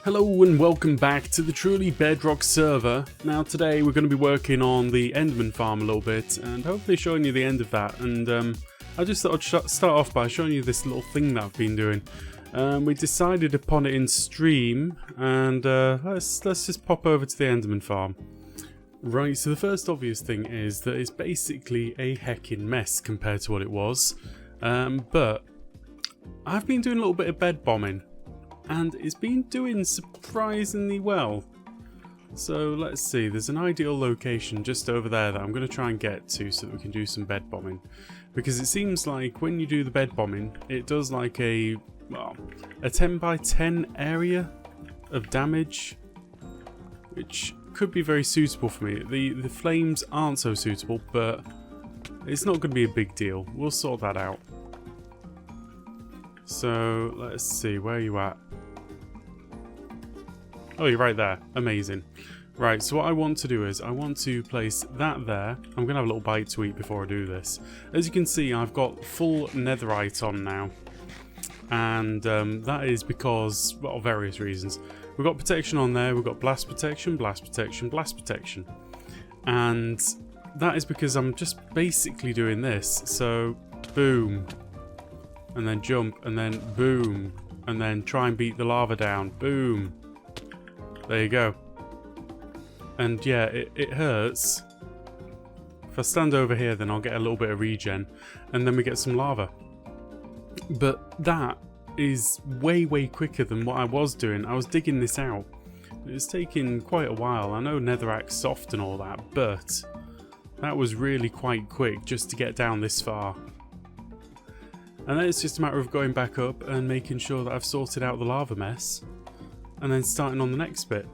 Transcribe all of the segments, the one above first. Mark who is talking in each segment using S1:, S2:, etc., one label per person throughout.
S1: Hello and welcome back to the truly Bedrock server. Now today we're going to be working on the Enderman farm a little bit and hopefully showing you the end of that. And I just thought I'd start off by showing you this little thing that I've been doing. We decided upon it in stream and let's just pop over to the Enderman farm. Right, so the first obvious thing is that it's basically a heckin' mess compared to what it was. But I've been doing a little bit of bed bombing. And it's been doing surprisingly well. So let's see, there's an ideal location just over there that I'm going to try and get to so that we can do some bed bombing. Because it seems like when you do the bed bombing, it does like a 10 by 10 area of damage. Which could be very suitable for me. The flames aren't so suitable, but it's not going to be a big deal. We'll sort that out. So let's see, where are you at? Oh, you're right there. Amazing. Right, so what I want to do is I want to place that there. I'm going to have a little bite to eat before I do this. As you can see, I've got full netherite on now. And that is because, well, various reasons. We've got protection on there. We've got blast protection, blast protection, blast protection. And that is because I'm just basically doing this. So, boom. And then jump, and then boom. And then try and beat the lava down. Boom. There you go. And yeah, it hurts. If I stand over here, then I'll get a little bit of regen. And then we get some lava. But that is way, way quicker than what I was doing. I was digging this out. It was taking quite a while. I know netherrack's soft and all that, but that was really quite quick just to get down this far. And then it's just a matter of going back up and making sure that I've sorted out the lava mess. And then starting on the next bit.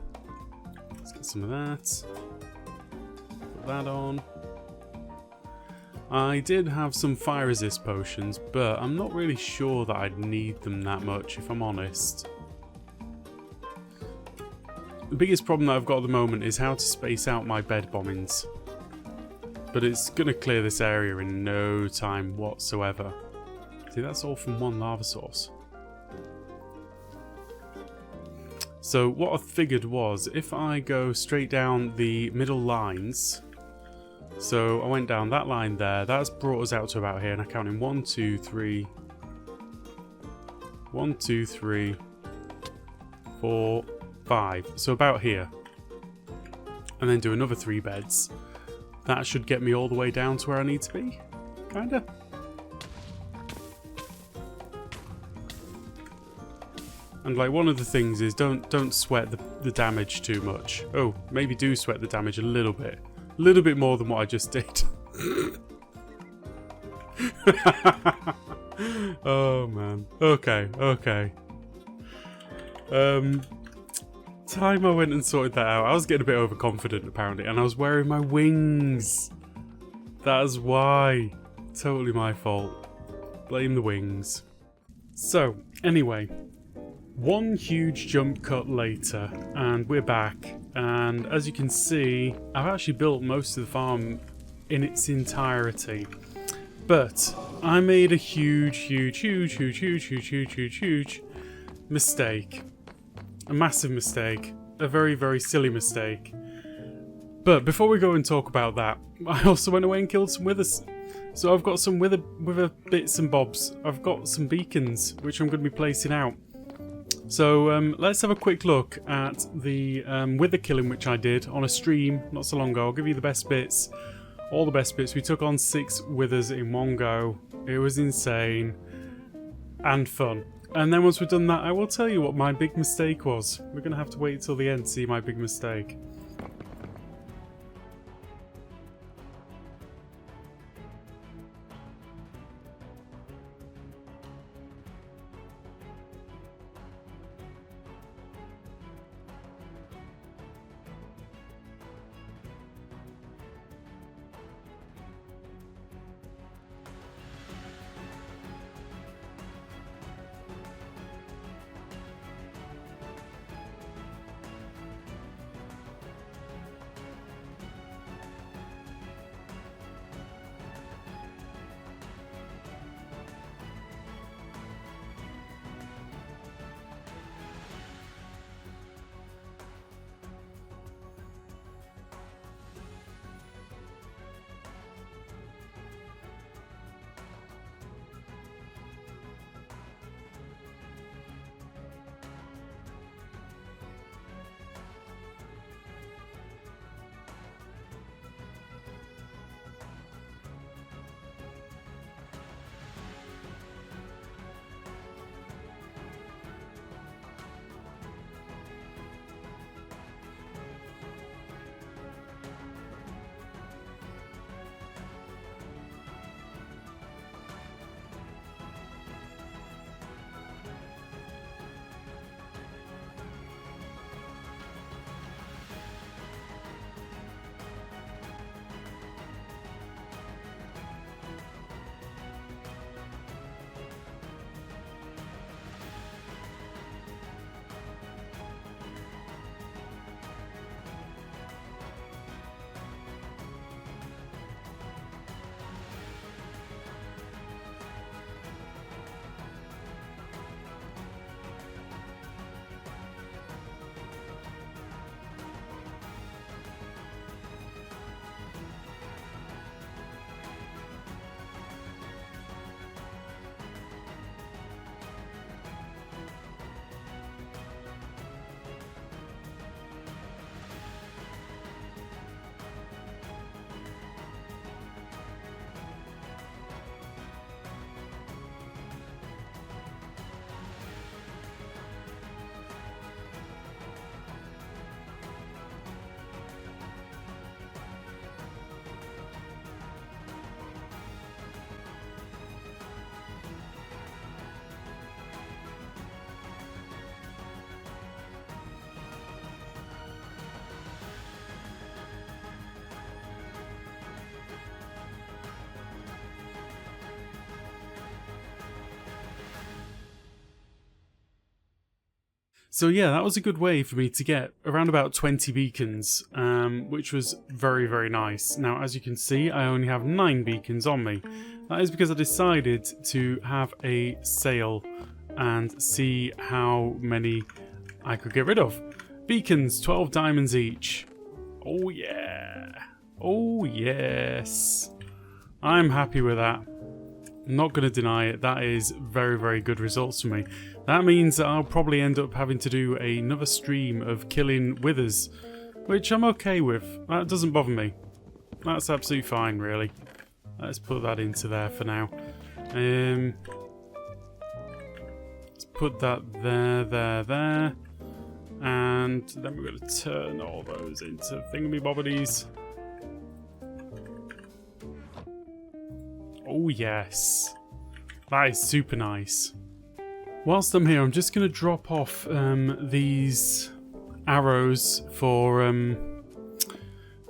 S1: Let's get some of that. Put that on. I did have some fire resist potions, but I'm not really sure that I'd need them that much, if I'm honest. The biggest problem that I've got at the moment is how to space out my bed bombings. But it's going to clear this area in no time whatsoever. See, that's all from one lava source. So what I figured was, if I go straight down the middle lines, so I went down that line there, that's brought us out to about here, and I counted 1, 2, 3, 1, 2, 3, 4, 5, so about here. And then do another 3 beds. That should get me all the way down to where I need to be, kinda. And like one of the things is don't sweat the damage too much. Oh, maybe do sweat the damage a little bit. A little bit more than what I just did. Oh man. Okay. Time I went and sorted that out. I was getting a bit overconfident apparently, and I was wearing my wings. That's why. Totally my fault. Blame the wings. So, anyway. One huge jump cut later, and we're back, and as you can see, I've actually built most of the farm in its entirety, but I made a huge mistake. A massive mistake. A very, very silly mistake. But before we go and talk about that, I also went away and killed some withers. So I've got some wither bits and bobs. I've got some beacons, which I'm going to be placing out. So let's have a quick look at the wither killing which I did on a stream not so long ago. I'll give you the best bits, all the best bits. We took on 6 withers in one go. It was insane and fun. And then once we've done that, I will tell you what my big mistake was. We're going to have to wait till the end to see my big mistake. So yeah, that was a good way for me to get around about 20 beacons, which was very, very nice. Now, as you can see, I only have 9 beacons on me. That is because I decided to have a sale and see how many I could get rid of. Beacons, 12 diamonds each. Oh yeah. Oh yes. I'm happy with that. I'm not going to deny it. That is very, very good results for me. That means that I'll probably end up having to do another stream of killing withers, which I'm okay with. That doesn't bother me. That's absolutely fine, really. Let's put that into there for now. Let's put that there. And then we're going to turn all those into thingamybobbies. Oh yes, that is super nice. Whilst I'm here, I'm just going to drop off these arrows for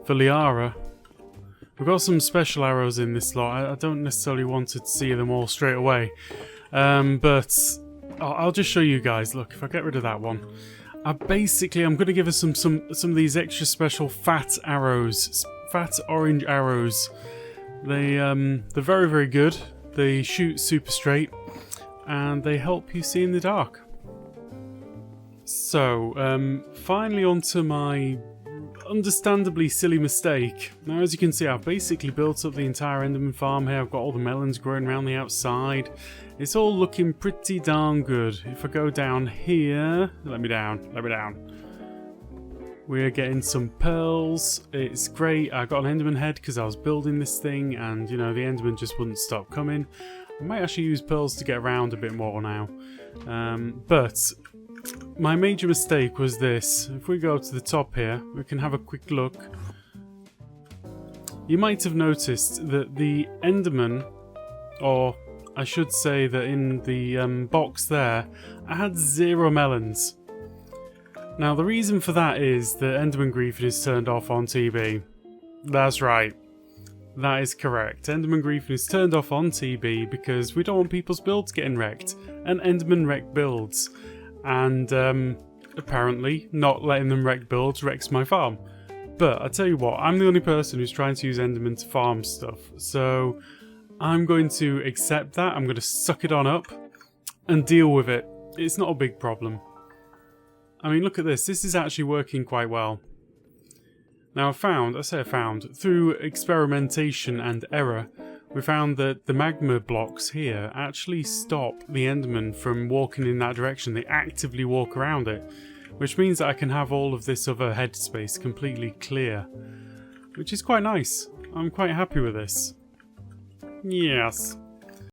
S1: Liara. We've got some special arrows in this lot. I don't necessarily want to see them all straight away, but I'll just show you guys. Look, if I get rid of that one, I'm going to give us some of these extra special fat arrows, fat orange arrows. They're very, very good. They shoot super straight and they help you see in the dark. So, finally onto my understandably silly mistake. Now, as you can see, I've basically built up the entire Enderman farm here. I've got all the melons growing around the outside. It's all looking pretty darn good. If I go down here, let me down. We're getting some pearls. It's great. I got an Enderman head because I was building this thing and, you know, the Enderman just wouldn't stop coming. I might actually use pearls to get around a bit more now. But my major mistake was this. If we go to the top here, we can have a quick look. You might have noticed that the Enderman, or I should say that in the box there, I had 0 melons. Now, the reason for that is that Enderman griefing is turned off on TB. That's right. That is correct. Enderman griefing is turned off on TB because we don't want people's builds getting wrecked. And Enderman wreck builds. And apparently, not letting them wreck builds wrecks my farm. But I tell you what, I'm the only person who's trying to use Enderman to farm stuff. So I'm going to accept that. I'm going to suck it on up and deal with it. It's not a big problem. I mean, look at this. This is actually working quite well. Now, I found, through experimentation and error, we found that the magma blocks here actually stop the Enderman from walking in that direction. They actively walk around it, which means that I can have all of this other headspace completely clear, which is quite nice. I'm quite happy with this. Yes.